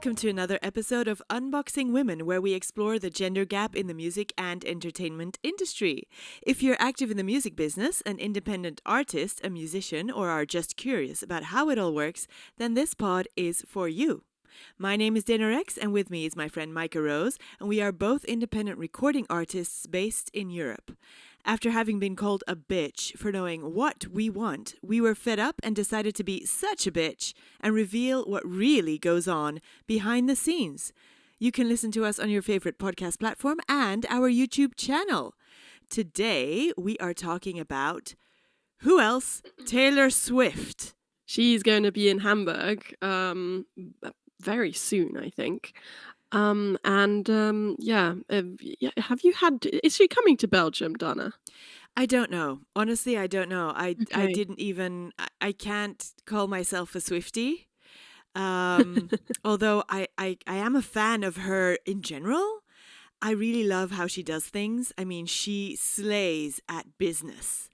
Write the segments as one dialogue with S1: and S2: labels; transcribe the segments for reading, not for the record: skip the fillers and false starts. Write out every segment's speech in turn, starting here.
S1: welcome to another episode of Unboxing Women, where we explore the gender gap in the music and entertainment industry. If you're active in the music business, an independent artist, a musician, or are just curious about how it all works, then this pod is for you. My name is Dana Rex, and with me is my friend Micah Rose, and we are both independent recording artists based in Europe. After having been called a bitch for knowing what we want, we were fed up and decided to be such a bitch and reveal what really goes on behind the scenes. You can listen to us on your favorite podcast platform and our YouTube channel. Today, we are talking about, who else? Taylor Swift.
S2: She's going to be in Hamburg very soon, I think. Have you had? Is she coming to Belgium, Donna?
S1: I don't know. Honestly, I don't know. I
S2: Okay.
S1: didn't even. I can't call myself a Swiftie. Although I am a fan of her in general. I really love how she does things. I mean, she slays at business.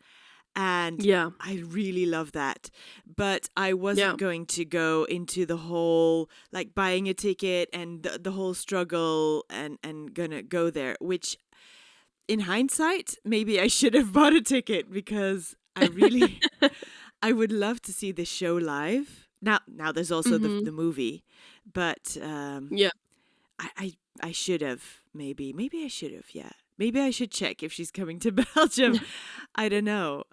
S1: And
S2: Yeah,
S1: I really love that. But I wasn't
S2: yeah.
S1: going to go into the whole, like, buying a ticket and the whole struggle and gonna go there, which in hindsight, maybe I should have bought a ticket because I would love to see this show live. Now there's also the movie, but
S2: Yeah.
S1: I should have, maybe I should have, yeah. Maybe I should check if she's coming to Belgium. I don't know.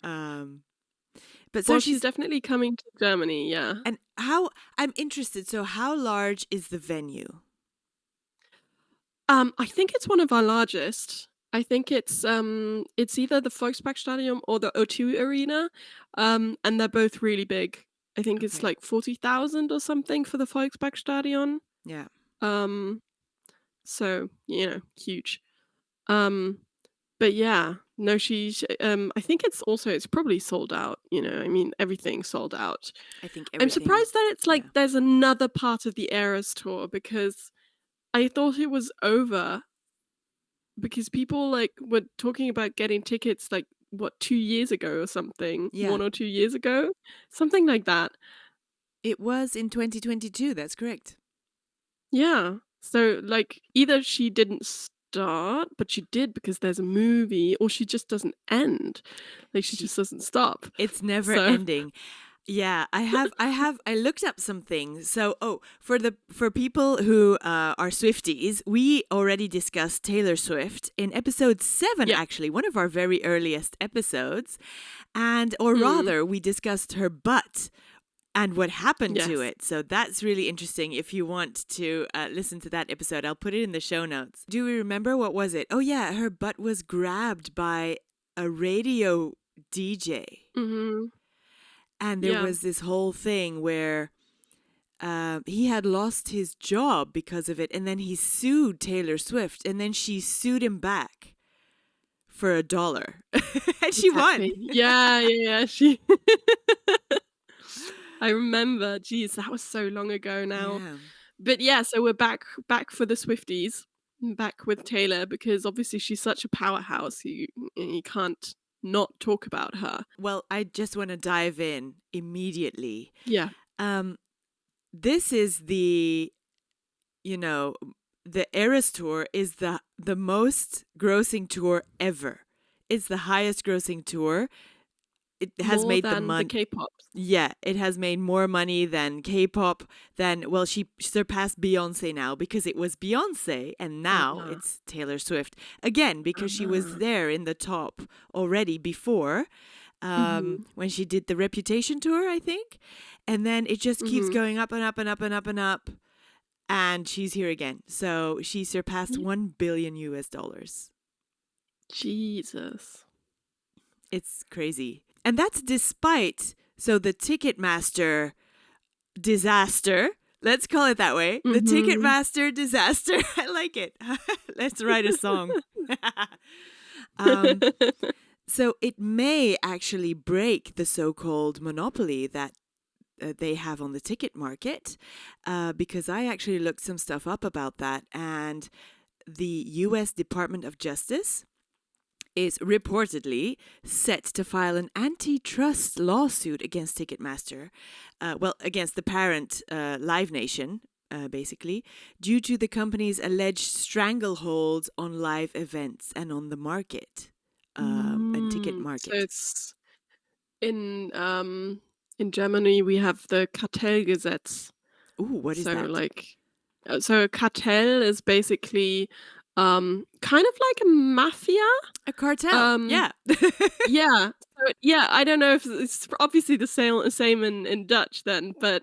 S1: But so
S2: Well, she's definitely coming to Germany, yeah.
S1: and I'm interested. So how large is the venue?
S2: I think it's one of our largest. I think it's either the Volksparkstadion or the O2 Arena. And they're both really big. I think it's
S1: Okay.
S2: like 40,000 or something for the Volksparkstadion.
S1: Yeah.
S2: So, huge. But yeah, no, I think it's probably sold out, I mean, everything's sold out.
S1: I think
S2: I'm
S1: everything.
S2: surprised that it's like
S1: yeah.
S2: there's another part of the Eras tour because I thought it was over because people like were talking about getting tickets like 2 years ago or something,
S1: Yeah.
S2: 1 or 2 years ago, something like that.
S1: It was in 2022. That's correct.
S2: Yeah. So like either she didn't start, but she did because there's a movie, or she just doesn't end. Like she just doesn't stop.
S1: It's never
S2: So
S1: ending. Yeah, I looked up some things. So, for people who are Swifties, we already discussed Taylor Swift in episode 7,
S2: Yeah.
S1: actually, one of our very earliest episodes. Or rather, we discussed her butt and what happened to
S2: Yes.
S1: it. So that's really interesting. If you want to listen to that episode, I'll put it in the show notes. Do we remember what was it? Oh yeah, her butt was grabbed by a radio DJ.
S2: Mm-hmm.
S1: And there
S2: Yeah.
S1: was this whole thing where he had lost his job because of it. And then he sued Taylor Swift. And then she sued him back for $1. And she won.
S2: Exactly. Yeah. She I remember. Geez, that was so long ago now.
S1: Yeah.
S2: But yeah, so we're back for the Swifties, back with Taylor because obviously she's such a powerhouse. You can't not talk about her.
S1: Well, I just want to dive in immediately.
S2: Yeah.
S1: This is the Eras Tour is the most grossing tour ever. It's the highest grossing tour. It has
S2: More
S1: made
S2: than
S1: the money.
S2: K-pop.
S1: Yeah, it has made more money than K-pop. She surpassed Beyonce now because it was Beyonce, and now it's Taylor Swift again because she was there in the top already before. When she did the Reputation tour, I think. And then it just keeps going up and up and up and up and up. And she's here again. So she surpassed $1 billion.
S2: Jesus.
S1: It's crazy. And that's despite, so the Ticketmaster disaster, let's call it that way. The Ticketmaster disaster. I like it. Let's write a song. So it may actually break the so-called monopoly that they have on the ticket market, because I actually looked some stuff up about that, and the U.S. Department of Justice is reportedly set to file an antitrust lawsuit against Ticketmaster, against the parent Live Nation, basically, due to the company's alleged stranglehold on live events and on the market and ticket
S2: So
S1: market.
S2: it's in Germany we have the Cartel Gesetz.
S1: Ooh, what is
S2: So
S1: that?
S2: like so a cartel is basically kind of like a mafia.
S1: A cartel.
S2: Um
S1: Yeah.
S2: yeah. So yeah, I don't know if it's obviously the same in Dutch then, but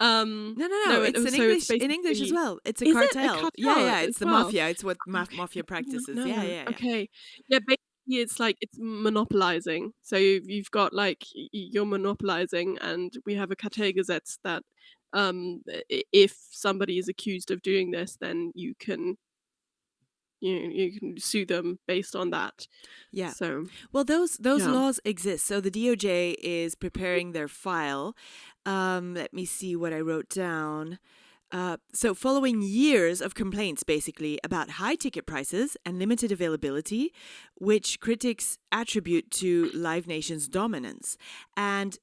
S1: No, no, no.
S2: no,
S1: It's
S2: so it's
S1: In English as
S2: basically
S1: well. It's a
S2: is it a
S1: cartel. Yeah,
S2: cartel
S1: yeah.
S2: as
S1: It's the
S2: well?
S1: mafia. It's what
S2: Okay,
S1: mafia
S2: I did not
S1: practices. Yeah,
S2: know.
S1: yeah, yeah.
S2: Okay. Yeah, basically it's like it's monopolizing. So you've got like you're monopolizing, and we have a Kartellgesetz that if somebody is accused of doing this, then you can sue them based on that.
S1: Yeah.
S2: So
S1: Well, those
S2: yeah.
S1: laws exist. So the DOJ is preparing their file. Let me see what I wrote down. So, following years of complaints basically about high ticket prices and limited availability, which critics attribute to Live Nation's dominance. And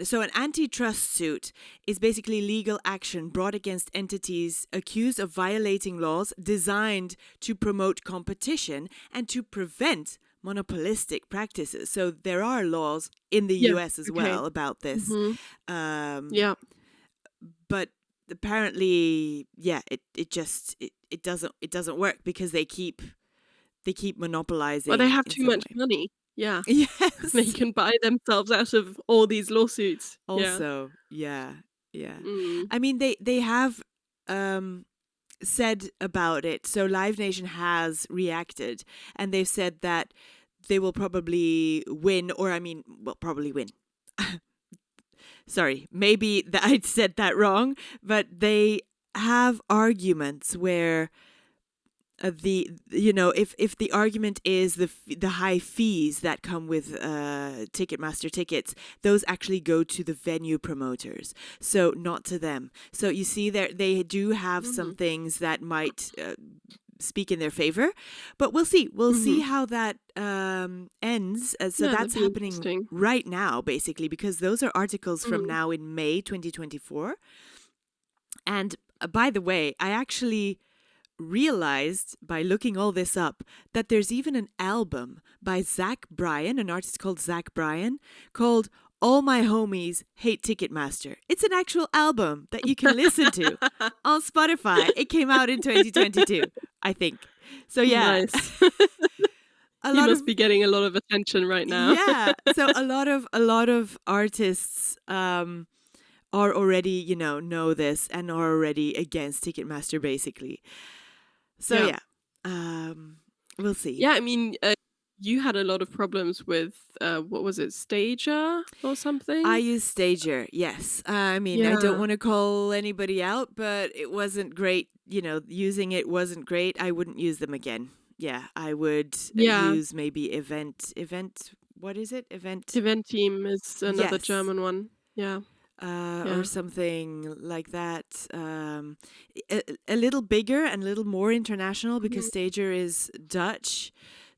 S1: so an antitrust suit is basically legal action brought against entities accused of violating laws designed to promote competition and to prevent monopolistic practices. So there are laws in the
S2: Yeah.
S1: US as
S2: Okay.
S1: well about this.
S2: Mhm.
S1: Um,
S2: Yeah.
S1: but apparently, yeah, it doesn't work because they keep
S2: Well, they
S1: monopolizing
S2: have
S1: in
S2: too
S1: some
S2: much
S1: way.
S2: money. Yeah. They
S1: Yes.
S2: can buy themselves out of all these lawsuits. Yeah.
S1: Also, yeah, yeah.
S2: Mm.
S1: I mean, they have um, said about it. So Live Nation has reacted, and they've said that they will probably win, or I mean, well, probably win. Sorry, maybe I said that wrong, but they have arguments where if the argument is the high fees that come with Ticketmaster tickets, those actually go to the venue promoters, so not to them. So you see, they do have some
S2: Mhm.
S1: things that might speak in their favor, but we'll see. We'll see
S2: Mhm.
S1: how that ends. So
S2: Yeah, that'd
S1: that's
S2: be
S1: happening
S2: interesting.
S1: right now, basically, because those are articles from
S2: Mm.
S1: now in May 2024. And by the way, I actually realized by looking all this up that there's even an album by Zach Bryan, an artist called Zach Bryan, called All My Homies Hate Ticketmaster. It's an actual album that you can listen to on Spotify. It came out in 2022, I think. So yeah,
S2: Nice.
S1: a
S2: He
S1: lot of
S2: must be getting a lot of attention right now.
S1: yeah. So a lot of artists are already, know this and are already against Ticketmaster basically. So
S2: Yeah.
S1: yeah, we'll see.
S2: Yeah, I mean, you had a lot of problems with, what was it, Stager or
S1: I
S2: something?
S1: use Stager, yes. I mean, I don't
S2: Yeah.
S1: want to call anybody out, but it wasn't great. Using it wasn't great. I wouldn't use them again. Yeah, I would
S2: Yeah.
S1: use maybe event. What is it? Event.
S2: Event Team is another
S1: Yes.
S2: German one. Yeah.
S1: Or
S2: Yeah.
S1: something like that. A little bigger and a little more international because
S2: Mhm.
S1: Stager is Dutch.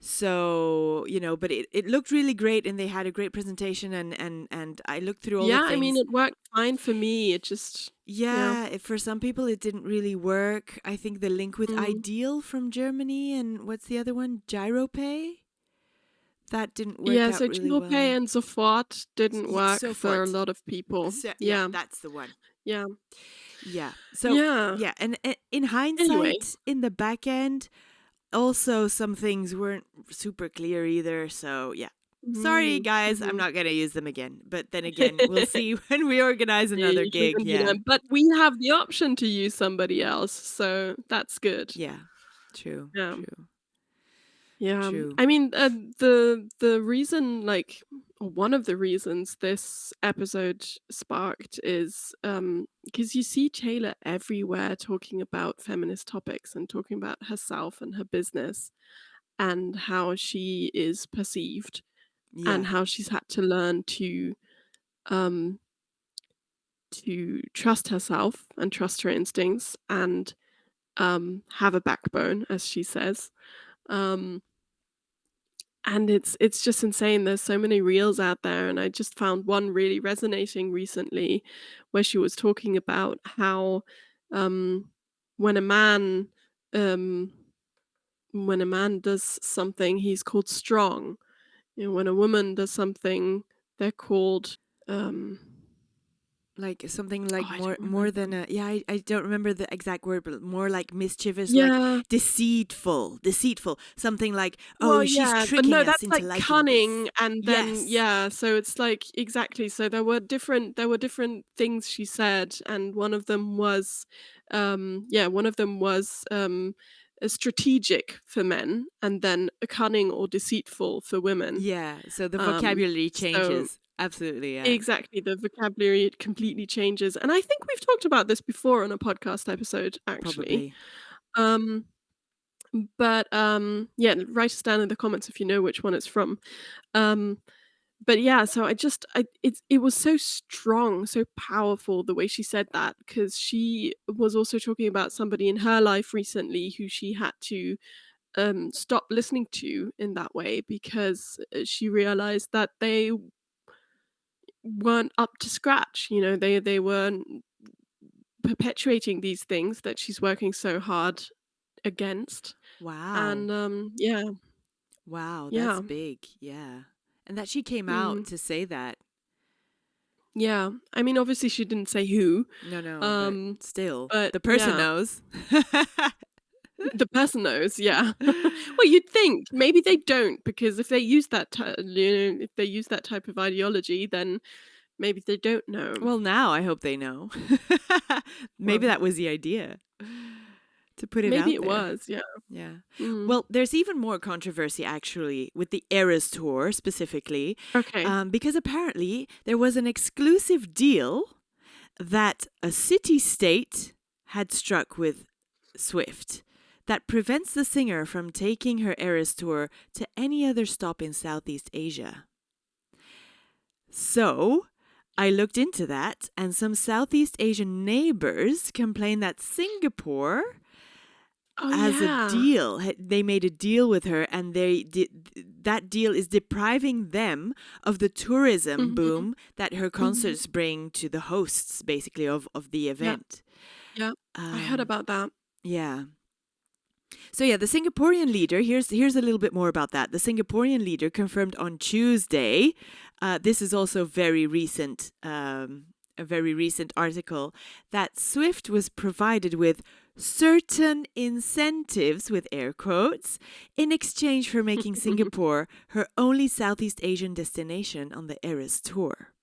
S1: So, but it looked really great and they had a great presentation and I looked through all the
S2: Yeah, I mean,
S1: things.
S2: it worked fine for me. It just yeah.
S1: Yeah, for some people it didn't really work. I think the link with
S2: Mm.
S1: Ideal from Germany and what's the other one? GyroPay? That didn't work
S2: Yeah,
S1: out
S2: so
S1: really
S2: Giropay
S1: well.
S2: and Sofort didn't work
S1: So
S2: for a
S1: forth.
S2: lot of people.
S1: So, yeah,
S2: Yeah.
S1: that's the one.
S2: Yeah.
S1: Yeah. So,
S2: Yeah.
S1: yeah. And in
S2: Anyway.
S1: hindsight, in the back end, also some things weren't super clear either. So, yeah. Sorry,
S2: Mhm.
S1: guys. I'm
S2: Mhm.
S1: not going to use them again. But then again, we'll see when we organize
S2: Yeah,
S1: another
S2: you can
S1: gig. Yeah.
S2: continue, but we have the option to use somebody else, so that's good.
S1: Yeah. True.
S2: Yeah.
S1: True.
S2: Yeah.
S1: True.
S2: I mean, the reason, like, or one of the reasons this episode sparked is because you see Taylor everywhere talking about feminist topics and talking about herself and her business and how she is perceived and
S1: Yeah.
S2: how she's had to learn um to trust herself and trust her instincts and have a backbone, as she says. Um, and it's just insane. There's so many reels out there, and I just found one really resonating recently, where she was talking about how um, when a man um, when a man does something, he's called strong. You know, when a woman does something, they're called
S1: Like something
S2: oh,
S1: like
S2: I
S1: more
S2: don't
S1: more
S2: remember.
S1: than a, yeah, I don't remember the exact word, but more like mischievous, like
S2: Yeah.
S1: deceitful, something like,
S2: Well,
S1: oh, she's
S2: yeah, but
S1: tricking
S2: no,
S1: us
S2: that's
S1: into
S2: like
S1: liking this.
S2: cunning, and then
S1: Yes.
S2: yeah, so it's like exactly. So there were different things she said, and one of them was, a strategic for men, and then a cunning or deceitful for women.
S1: Yeah, so the
S2: Um,
S1: vocabulary
S2: so
S1: changes. Absolutely, yeah.
S2: exactly, the vocabulary completely changes, and I think we've talked about this before on a podcast episode, actually.
S1: Probably.
S2: Um, but yeah, write us down in the comments if you know which one it's from. Um, but yeah, so it was so strong, so powerful the way she said that, because she was also talking about somebody in her life recently who she had to stop listening to in that way, because she realized that they weren't up to scratch. You know, they weren't perpetuating these things that she's working so hard against.
S1: Wow.
S2: And yeah,
S1: Wow, that's
S2: yeah.
S1: big. Yeah. And that she came out
S2: Mm.
S1: to say that.
S2: Yeah, I mean, obviously she didn't say who,
S1: No, but
S2: um,
S1: still,
S2: but
S1: the person
S2: yeah,
S1: knows.
S2: the person knows. Yeah. Well, you'd think maybe they don't, because if they use if they use that type of ideology, then maybe they don't know.
S1: Well, now I hope they know. Maybe
S2: Well,
S1: that was the idea, to put it
S2: maybe
S1: out
S2: it
S1: there.
S2: was. Yeah.
S1: Yeah.
S2: Mm.
S1: Well, there's even more controversy actually with the Eras Tour specifically,
S2: Okay.
S1: because apparently there was an exclusive deal that a city state had struck with Swift that prevents the singer from taking her Eras Tour to any other stop in Southeast Asia. So, I looked into that, and some Southeast Asian neighbors complained that Singapore
S2: Oh
S1: has a
S2: yeah.
S1: deal. They made a deal with her, and that deal is depriving them of the tourism
S2: Hmm.
S1: boom that her
S2: Hmm.
S1: concerts bring to the hosts, basically, of the
S2: Yeah.
S1: event.
S2: Yeah. I heard
S1: Um,
S2: about that.
S1: yeah. So yeah, the Singaporean leader. Here's a little bit more about that. The Singaporean leader confirmed on Tuesday. This is also very recent. A very recent article that Swift was provided with certain incentives, with air quotes, in exchange for making Singapore her only Southeast Asian destination on the Eras Tour.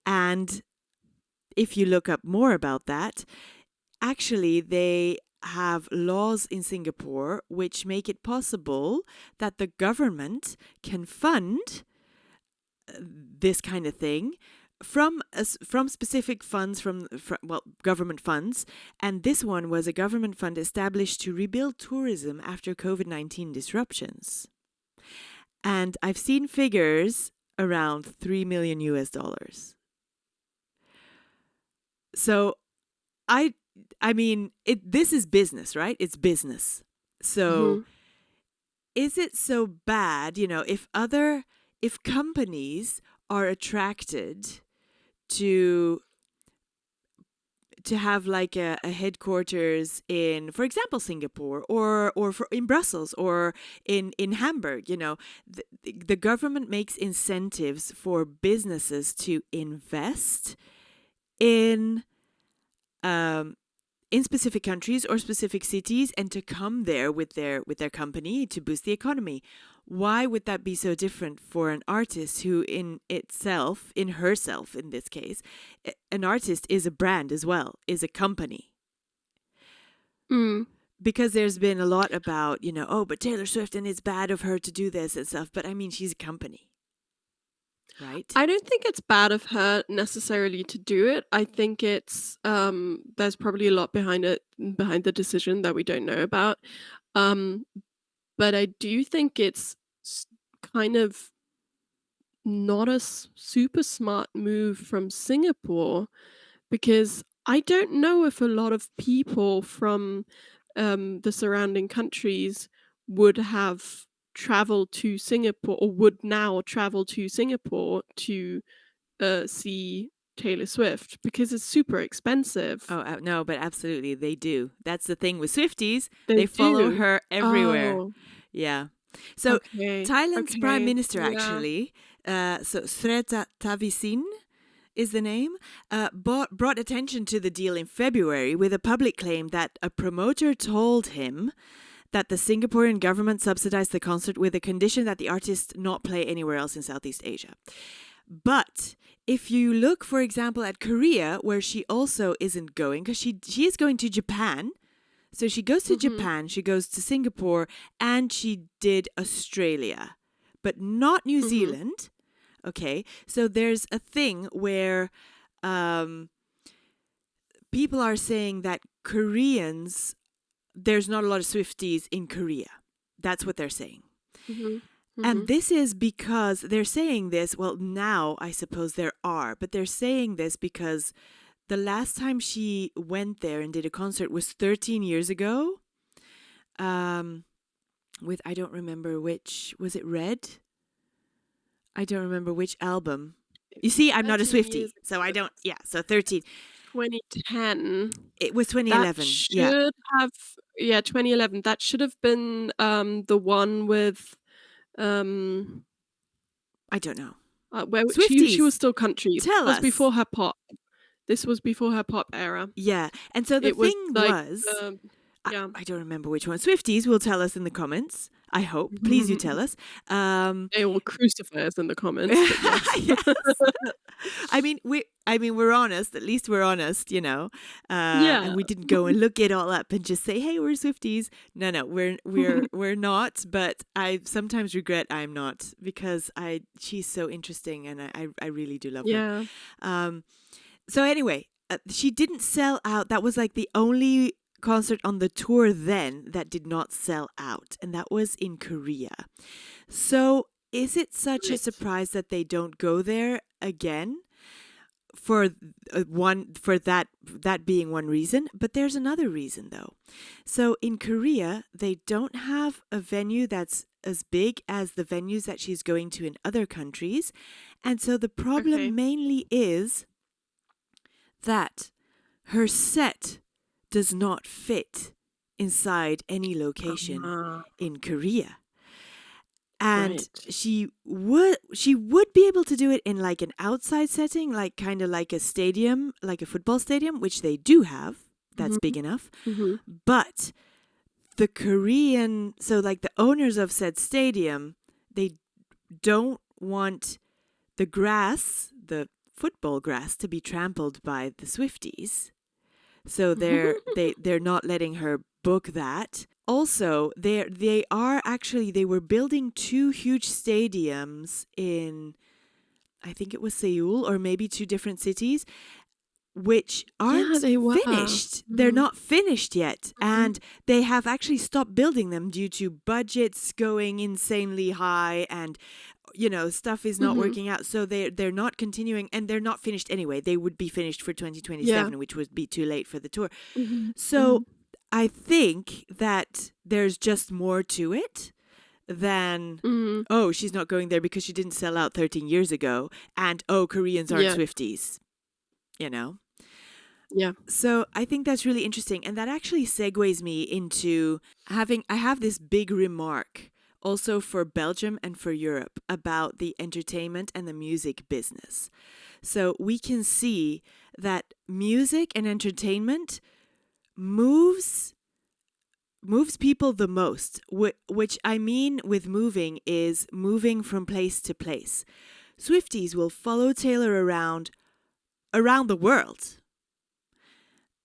S1: And if you look up more about that, actually, they have laws in Singapore which make it possible that the government can fund this kind of thing from specific funds from government funds, and this one was a government fund established to rebuild tourism after COVID-19 disruptions. And I've seen figures around 3 million US dollars. So I I mean, this is business, right? It's business. So,
S2: Hmm.
S1: is it so bad, if companies are attracted to have like a headquarters in, for example, Singapore, or in Brussels, or in Hamburg, the government makes incentives for businesses to invest in um, in specific countries or specific cities, and to come there with their company to boost the economy. Why would that be so different for an artist who in herself, in this case, an artist is a brand as well, is a company?
S2: Mm.
S1: Because there's been a lot about, oh, but Taylor Swift, and it's bad of her to do this and stuff, but I mean, she's a company, right?
S2: I don't think it's bad of her necessarily to do it. I think it's there's probably a lot behind it, behind the decision that we don't know about. Um but I do think it's s- kind of not a super smart move from Singapore, because I don't know if a lot of people from the surrounding countries would have travel to Singapore, or would now travel to Singapore to see Taylor Swift, because it's super expensive.
S1: Oh, no, but absolutely, they do. That's the thing with Swifties.
S2: They
S1: They follow
S2: do.
S1: her everywhere.
S2: Oh,
S1: Yeah. So
S2: okay.
S1: Thailand's prime
S2: Okay.
S1: minister,
S2: Yeah.
S1: actually, so Srettha Thavisin is the name, brought attention to the deal in February with a public claim that a promoter told him that the Singaporean government subsidized the concert with a condition that the artist not play anywhere else in Southeast Asia. But if you look, for example, at Korea, where she also isn't going, because she is going to Japan. So she goes to Japan, she goes to Singapore, and she did Australia, but not New Zealand. Okay, so there's a thing where people are saying that Koreans, there's not a lot of Swifties in Korea. That's what they're saying. And this is because they're saying this, well, now I suppose there are, but they're saying this because the last time she went there and did a concert was 13 years ago. With, I don't remember which, was it Red? I don't remember which album. You see, I'm not a
S2: 13
S1: Swiftie,
S2: years
S1: so I don't, so 13.
S2: 2010.
S1: It was 2011.
S2: That should have, 2011. That should have been the one with,
S1: I don't know.
S2: where she
S1: Swifties,
S2: was still country.
S1: tell
S2: It was
S1: us.
S2: before her pop. This was before her pop era.
S1: Yeah, and so the
S2: It was
S1: thing
S2: like,
S1: was,
S2: yeah.
S1: I don't remember which one. Swifties will tell us in the comments. I hope. Please do tell us.
S2: They will crucify us in the comments. But yes.
S1: Yes. We're honest. At least we're honest, you know.
S2: Yeah.
S1: And we didn't go and look it all up and just say, "Hey, we're Swifties." No, we're not. But I sometimes regret I'm not, because she's so interesting and I really do love her. So anyway, she didn't sell out. That was like the only concert on the tour then that did not sell out, and that was in Korea. So is it such a surprise that they don't go there again for that being one reason? But there's another reason though. So in Korea, they don't have a venue that's as big as the venues that she's going to in other countries, and so the problem mainly is that her set does not fit inside any location in Korea. And she would be able to do it in like an outside setting, like kind of like a stadium, like a football stadium, which they do have. That's big enough. But the Korean, so like the owners of said stadium, they don't want the grass, the football grass, to be trampled by the Swifties. So they're not letting her book that. Also, they were building 2 huge stadiums in, I think it was Seoul or maybe 2 different cities, which aren't finished. They're not finished yet. And they have actually stopped building them due to budgets going insanely high, and stuff is not working out. So they're not continuing, and they're not finished anyway. They would be finished for 2027, which would be too late for the tour. So I think that there's just more to it than, she's not going there because she didn't sell out 13 years ago, and Koreans aren't Swifties,
S2: Yeah.
S1: So I think that's really interesting. And that actually segues me into I have this big remark also for Belgium and for Europe about the entertainment and the music business. So we can see that music and entertainment moves people the most, which I mean with moving is moving from place to place. Swifties will follow Taylor around the world.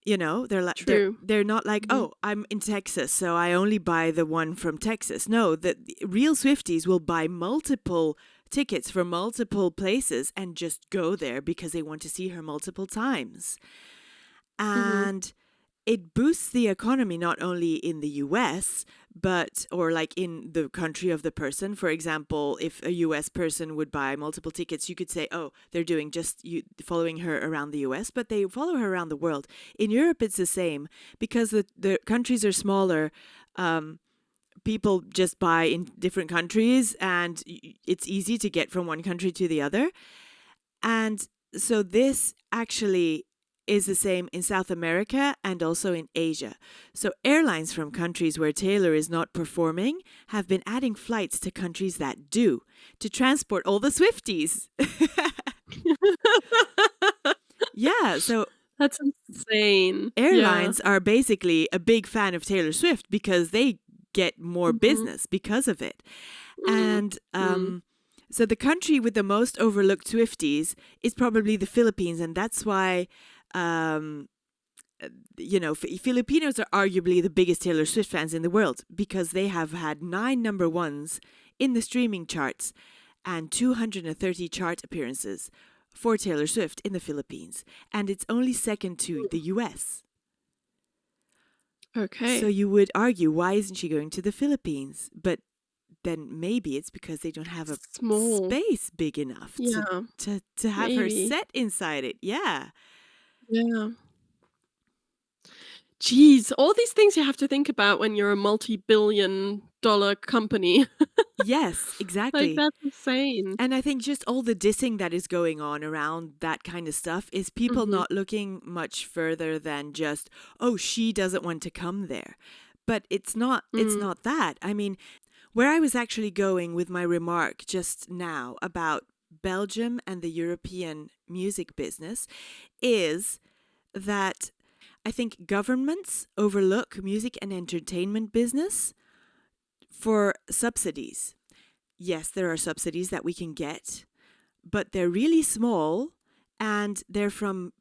S1: They're like they're not like, I'm in Texas, so I only buy the one from Texas. No, the real Swifties will buy multiple tickets from multiple places and just go there because they want to see her multiple times. And it boosts the economy not only in the US, or like in the country of the person. For example, if a US person would buy multiple tickets, you could say, they're doing just following her around the US, but they follow her around the world. In Europe, it's the same because the countries are smaller. people just buy in different countries, and it's easy to get from one country to the other. And so this actually is the same in South America and also in Asia. So airlines from countries where Taylor is not performing have been adding flights to countries that do to transport all the Swifties. Yeah, so
S2: That's insane.
S1: airlines are basically a big fan of Taylor Swift because they get more business because of it. And so the country with the most overlooked Swifties is probably the Philippines, and that's why Filipinos are arguably the biggest Taylor Swift fans in the world because they have had 9 number ones in the streaming charts and 230 chart appearances for Taylor Swift in the Philippines. And it's only second to the US.
S2: Okay.
S1: So you would argue, why isn't she going to the Philippines? But then maybe it's because they don't have a space big enough to have her set inside it. Yeah.
S2: Geez, all these things you have to think about when you're a multi-billion-dollar company.
S1: Yes, exactly.
S2: Like, that's insane.
S1: And I think just all the dissing that is going on around that kind of stuff is people not looking much further than just, oh, she doesn't want to come there. But it's not that. I mean, where I was actually going with my remark just now about Belgium and the European music business is that I think governments overlook music and entertainment business for subsidies. Yes, there are subsidies that we can get, but they're really small, and they're from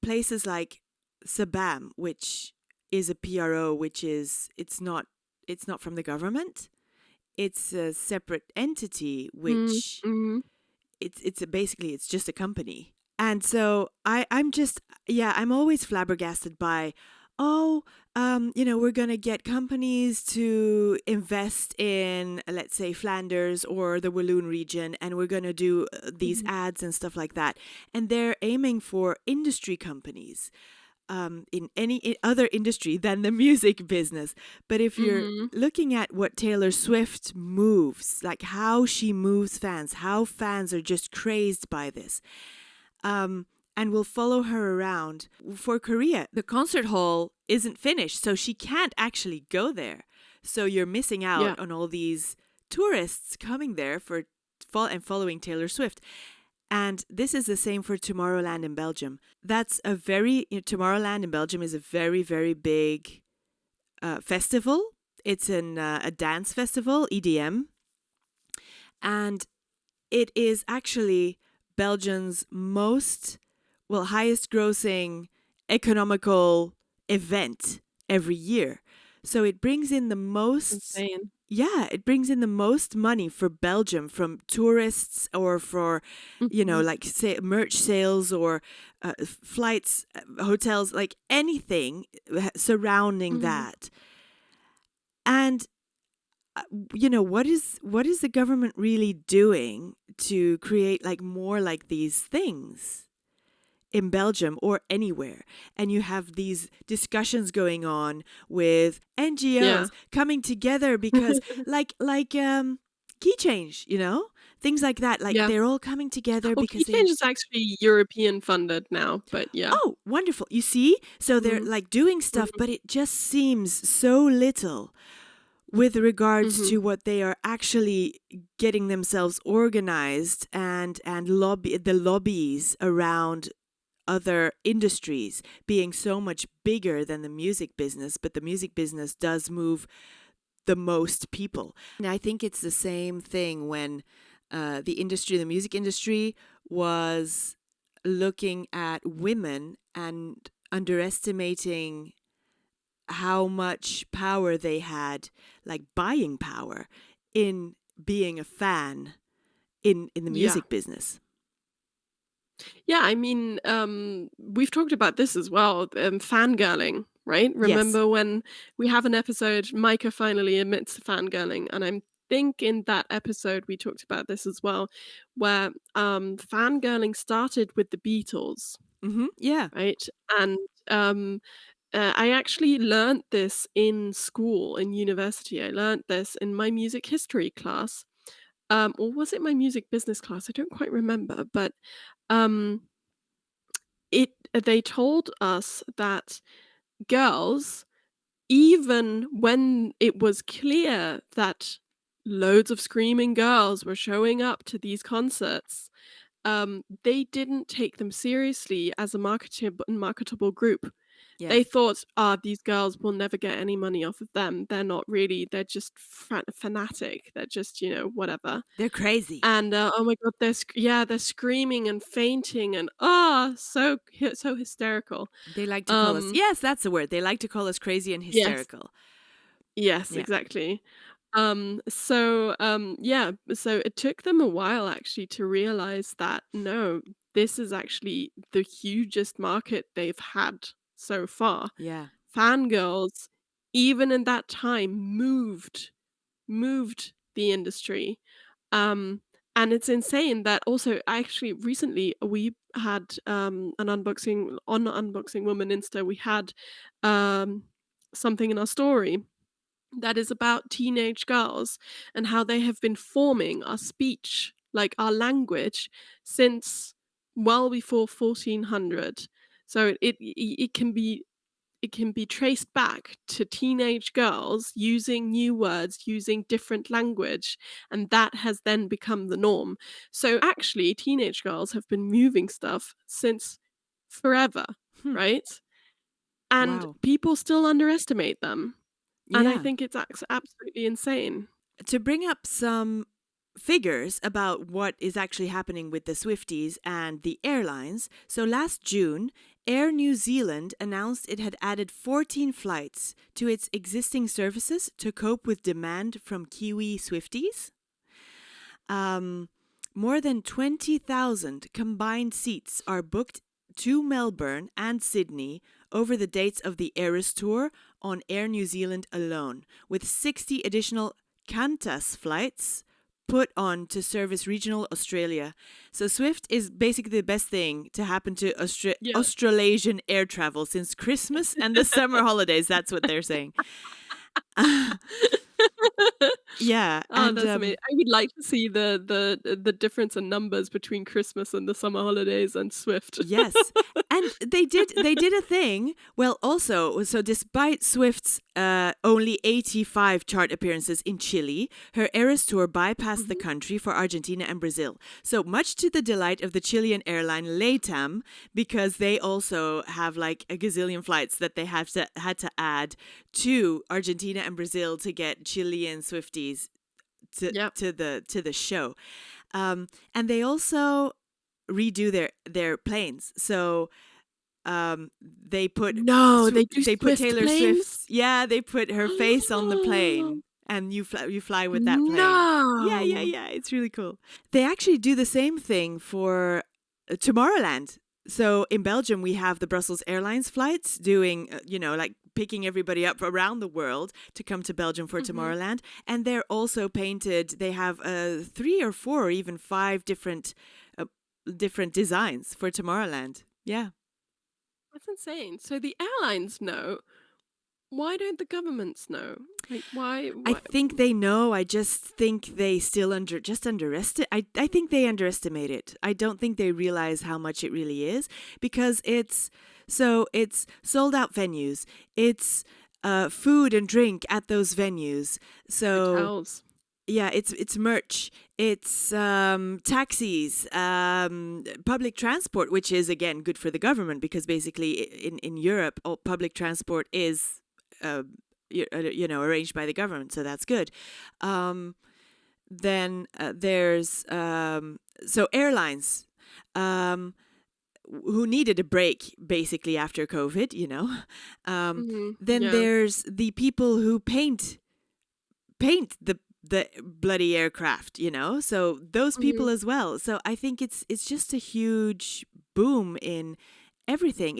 S1: places like Sabam, which is a PRO, which is it's not from the government. It's a separate entity, which it's basically just a company. And so I'm always flabbergasted by, we're going to get companies to invest in, let's say, Flanders or the Walloon region, and we're going to do these ads and stuff like that. And they're aiming for industry companies in any other industry than the music business. But if you're looking at what Taylor Swift moves, like how she moves fans, how fans are just crazed by this, and will follow her around. For Korea, the concert hall isn't finished, so she can't actually go there. So you're missing out on all these tourists coming there and following Taylor Swift. And this is the same for Tomorrowland in Belgium. Tomorrowland in Belgium is a very, very big festival. It's a dance festival, EDM. And it is actually Belgium's highest grossing economical event every year. So it brings in the most.
S2: Insane.
S1: Yeah, it brings in the most money for Belgium from tourists or for, say merch sales or flights, hotels, like anything surrounding that. And what is the government really doing to create more like these things in Belgium or anywhere? And you have these discussions going on with NGOs coming together because Key Change, things like that. They're all coming together because
S2: Key Change is actually European funded now, but
S1: Oh, wonderful. You see? So they're doing stuff, but it just seems so little with regards to what they are actually getting themselves organized and the lobbies around other industries being so much bigger than the music business, but the music business does move the most people. And I think it's the same thing when the music industry was looking at women and underestimating how much power they had, like buying power, in being a fan in the music business.
S2: Yeah, I mean, we've talked about this as well, fangirling, right? Remember when we have an episode, Micah finally admits to fangirling, and I think in that episode we talked about this as well, where fangirling started with the Beatles.
S1: Yeah.
S2: Right? And I actually learnt this in school, in university. I learnt this in my music history class, or was it my music business class? I don't quite remember, but um, they told us that girls, even when it was clear that loads of screaming girls were showing up to these concerts, they didn't take them seriously as a marketable group.
S1: Yeah.
S2: They thought, "Ah, these girls will never get any money off of them. They're not really, they're just fanatic. They're just, whatever."
S1: They're crazy.
S2: And, oh my god, they're screaming and fainting and, so hysterical.
S1: They like to call us,
S2: Um,
S1: yes, that's the word. They like to call us crazy and
S2: yes,
S1: hysterical.
S2: yes,
S1: Yeah.
S2: exactly. Yeah, so it took them a while actually to realize that, no, this is actually the hugest market they've had so far.
S1: Yeah.
S2: Fangirls, even in that time, moved the industry. Um, and it's insane that also actually recently we had an unboxing on Unboxing Woman Insta, we had something in our story that is about teenage girls and how they have been forming our speech, like our language, since well before 1400. So it can be traced back to teenage girls using new words, using different language, and that has then become the norm. So actually, teenage girls have been moving stuff since forever,
S1: Hmm.
S2: right? And
S1: Wow.
S2: people still underestimate them. And I
S1: Yeah.
S2: think it's absolutely insane.
S1: To bring up some figures about what is actually happening with the Swifties and the airlines. So last June, Air New Zealand announced it had added 14 flights to its existing services to cope with demand from Kiwi Swifties. Um, More than 20,000 combined seats are booked to Melbourne and Sydney over the dates of the Eras Tour on Air New Zealand alone, with 60 additional Qantas flights put on to service regional Australia. So Swift is basically the best thing to happen to
S2: Yeah.
S1: Australasian air travel since Christmas and the summer holidays. That's what they're saying. Yeah,
S2: Oh,
S1: and
S2: that's amazing. I would like to see the difference in numbers between Christmas and the summer holidays and Swift.
S1: yes, and they did a thing. Well, also, so despite Swift's only 85 chart appearances in Chile, her Eras tour bypassed the
S2: Mhm.
S1: country for Argentina and Brazil. So much to the delight of the Chilean airline LATAM, because they also have like a gazillion flights that they had to add to Argentina and Brazil to get Chilean Swifties to
S2: Yep.
S1: the show. And they also redo their planes. So they put
S2: No, they do
S1: they put
S2: Swift
S1: Taylor Swift's,
S2: planes?
S1: yeah, they put her face on the plane and you fly with that plane. Yeah, yeah,
S2: No.
S1: yeah, it's really cool. They actually do the same thing for Tomorrowland. So in Belgium we have the Brussels Airlines flights doing like picking everybody up around the world to come to Belgium for
S2: Mhm.
S1: Tomorrowland, and they're also painted. They have 3 or 4 or even 5 different designs for Tomorrowland. Yeah.
S2: That's insane. So the airlines know. Why don't the governments know? Like, why
S1: I
S2: why
S1: think they know. I just think they still underestimate. I think they underestimate it. I don't think they realize how much it really is, because it's sold out venues. It's food and drink at those venues. So
S2: hotels?
S1: yeah, it's merch. It's taxis, public transport, which is again good for the government, because basically in Europe, all public transport is uh, arranged by the government, so that's good. Um, then there's so airlines. Um, who needed a break basically after COVID.
S2: Mhm.
S1: Then
S2: Yeah.
S1: there's the people who paint the bloody aircraft. So those people
S2: Mhm.
S1: as well. So I think it's just a huge boom in everything.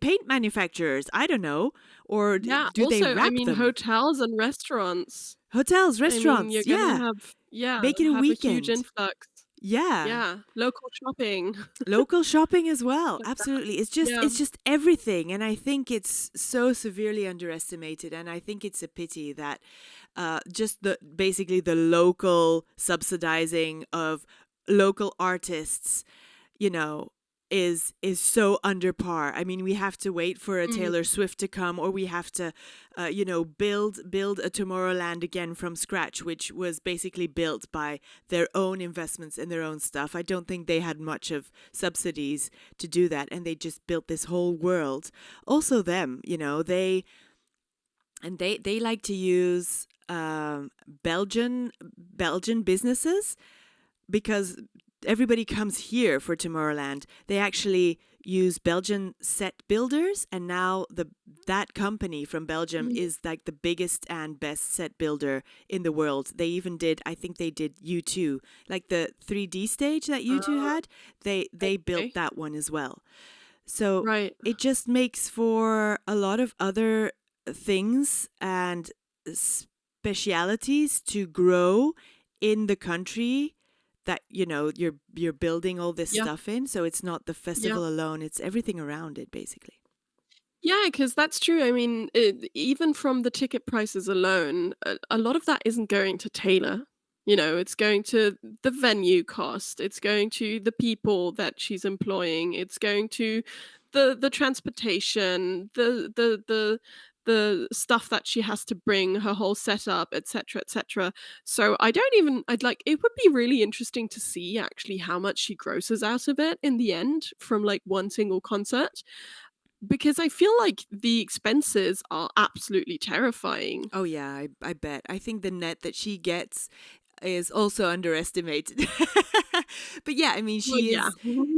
S1: Paint manufacturers, I don't know, or
S2: Yeah,
S1: do they
S2: also, I
S1: wrap
S2: mean,
S1: them?
S2: hotels and restaurants.
S1: Hotels,
S2: I mean, you're
S1: restaurants,
S2: gonna
S1: yeah,
S2: have, yeah,
S1: make it a
S2: have a huge
S1: weekend.
S2: influx.
S1: Yeah.
S2: Yeah, local shopping.
S1: Local shopping as well.
S2: Like that.
S1: Absolutely.
S2: Yeah.
S1: It's just everything. And I think it's so severely underestimated. And I think it's a pity that just basically the local subsidizing of local artists, you know, is so under par. I mean, we have to wait for a
S2: Mm.
S1: Taylor Swift to come, or we have to, build a Tomorrowland again from scratch, which was basically built by their own investments in their own stuff. I don't think they had much of subsidies to do that, and they just built this whole world. Also, them, they like to use Belgian businesses because everybody comes here for Tomorrowland. They actually use Belgian set builders, and now that company from Belgium is like the biggest and best set builder in the world. They even did, I think they did U2, like the 3D stage that U2 had. They built that one as well. So
S2: Right.
S1: it just makes for a lot of other things and specialities to grow in the country that you're building all this
S2: Yeah.
S1: stuff in. So it's not the
S2: Yeah.
S1: festival alone, it's everything around it basically.
S2: Yeah, because that's true. I mean, even from the ticket prices alone, a lot of that isn't going to Taylor. It's going to the venue cost. It's going to the people that she's employing. It's going to the transportation, the stuff that she has to bring, her whole setup, etc., etc. So I'd like it would be really interesting to see actually how much she grosses out of it in the end from like one single concert. Because I feel like the expenses are absolutely terrifying.
S1: Oh yeah, I bet. I think the net that she gets is also underestimated. But yeah, I mean,
S2: Well, yeah.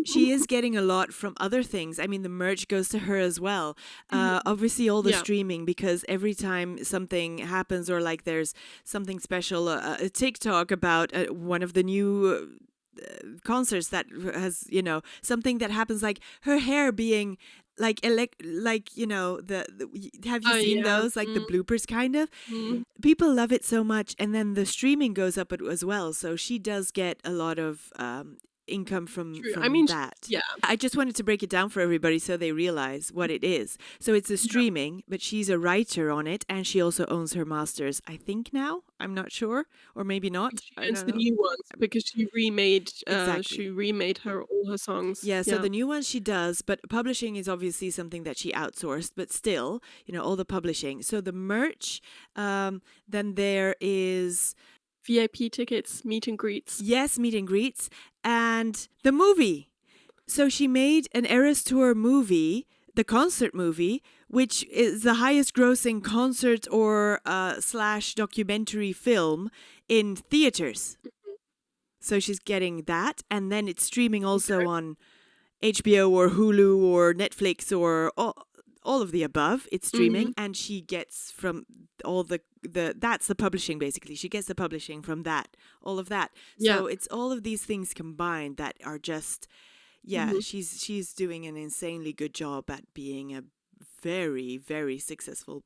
S1: she is getting a lot from other things. I mean, the merch goes to her as well. Obviously, all the
S2: Yeah.
S1: streaming, because every time something happens or like there's something special, a TikTok about one of the new concerts that has something that happens, like her hair being like have you
S2: Oh,
S1: seen
S2: yeah.
S1: those, like the bloopers kind of?
S2: Mm.
S1: People love it so much, and then the streaming goes up as well, so she does get a lot of income
S2: True.
S1: from
S2: I mean,
S1: that.
S2: yeah.
S1: I just wanted to break it down for everybody so they realize what it is. So it's a streaming, but she's a writer on it, and she also owns her masters, I think now. I'm not sure, or maybe not.
S2: She
S1: I
S2: owns
S1: don't
S2: the
S1: know.
S2: new ones because
S1: Exactly.
S2: she remade all her songs.
S1: Yeah, so
S2: Yeah.
S1: the new ones she does, but publishing is obviously something that she outsourced, but still, all the publishing. So the merch, then there is,
S2: VIP tickets, meet and greets.
S1: yes, meet and greets, and the movie. So she made an Eras Tour movie, the concert movie, which is the highest grossing concert or / documentary film in theaters. So she's getting that, and then it's streaming also
S2: Okay.
S1: on HBO or Hulu or Netflix or all of the above. It's streaming, and she gets from all the that's the publishing basically. She gets the publishing from that, all of that.
S2: Yeah.
S1: So it's all of these things combined that are just, she's doing an insanely good job at being a very, very successful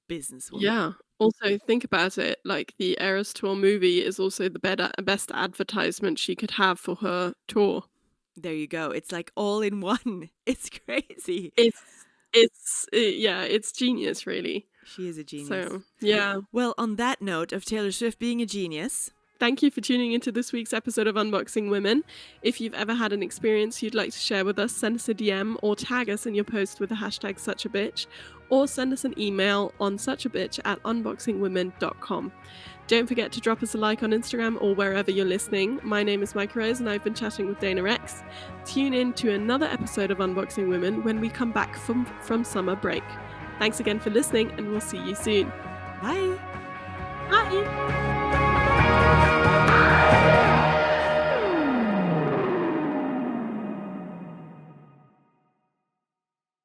S1: businesswoman.
S2: Yeah. Also, think about it. Like the Eras Tour movie is also the best advertisement she could have for her tour.
S1: There you go. It's like all in one. It's crazy.
S2: It's genius, really.
S1: She is a genius.
S2: So yeah.
S1: Well, on that note of Taylor Swift being a genius,
S2: Thank you for tuning into this week's episode of Unboxing Women. If you've ever had an experience you'd like to share with us, send us a DM or tag us in your post with the hashtag suchabitch, or send us an email on suchabitch@unboxingwomen.com. Don't forget to drop us a like on Instagram or wherever you're listening. My name is Micah Rose and I've been chatting with Dana Rex. Tune in to another episode of Unboxing Women when we come back from summer break. Thanks again for listening and we'll see you soon.
S1: bye.
S2: Bye!